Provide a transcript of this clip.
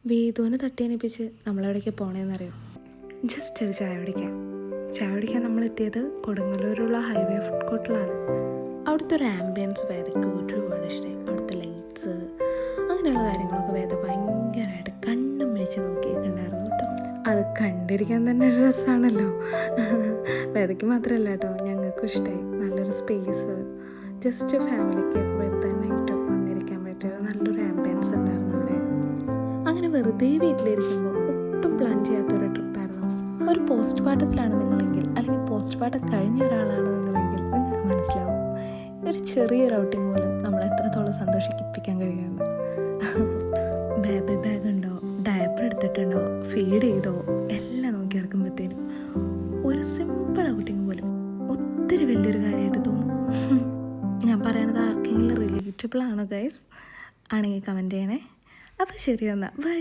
വേദുവിനെ തട്ടിയണിപ്പിച്ച് നമ്മളെവിടേക്ക് പോണേന്നറിയോ? Just ഒരു ചായ കുടിക്കാൻ നമ്മളെത്തിയത് കൊടുങ്ങല്ലൂരുള്ള ഹൈവേ ഫുഡ് കോർട്ടിലാണ്. അവിടുത്തെ ഒരു ആംബിയൻസ് വേദയ്ക്ക് ഒരുപാട് ഇഷ്ടമായി. അവിടുത്തെ ലൈറ്റ്സ് അങ്ങനെയുള്ള കാര്യങ്ങളൊക്കെ വേദ ഭയങ്കരമായിട്ട് കണ്ണും മിഴിച്ച് നോക്കിയിട്ടുണ്ടായിരുന്നു കേട്ടോ. അത് കണ്ടിരിക്കാൻ തന്നെ ഒരു രസമാണല്ലോ. വേദയ്ക്ക് മാത്രമല്ല കേട്ടോ, ഞങ്ങൾക്കും ഇഷ്ടമായി. നല്ലൊരു സ്പേസ്, ജസ്റ്റ് ഫാമിലിക്ക് വെറുതെ നൈറ്റൊക്കെ വന്നിരിക്കാൻ പറ്റിയ നല്ലൊരു ആംബിയൻസ് ഉണ്ടായിരുന്നു അവിടെ. അങ്ങനെ വെറുതെ വീട്ടിലിരിക്കുമ്പോൾ ഒട്ടും പ്ലാൻ ചെയ്യാത്തൊരു ട്രിപ്പായിരുന്നു. ഒരു പോസ്റ്റ് പാട്ടത്തിലാണ് നിങ്ങളെങ്കിൽ, അല്ലെങ്കിൽ പോസ്റ്റ് പാട്ടം കഴിഞ്ഞ ഒരാളാണ് നിങ്ങളെങ്കിൽ നിങ്ങൾക്ക് മനസ്സിലാവും ഒരു ചെറിയൊരു ഔട്ടിങ് പോലും നമ്മൾ എത്രത്തോളം സന്തോഷിപ്പിക്കാൻ കഴിയുമെന്ന്. ബേബി ബാഗ് ഉണ്ടോ, ഡയപ്പർ എടുത്തിട്ടുണ്ടോ, ഫീഡ് ചെയ്തോ എല്ലാം നോക്കി ഇറക്കുമ്പോഴത്തേനും ഒരു സിമ്പിൾ ഔട്ടിങ് പോലും ഒത്തിരി വലിയൊരു കാര്യമായിട്ട് തോന്നും. ഞാൻ പറയണത് ആർക്കെങ്കിലും റിലേറ്റബിൾ ആണോ ഗൈസ്? ആണെങ്കിൽ കമൻറ്റ് ചെയ്യണേ. അപ്പോൾ ശരി, എന്നാൽ ബൈ.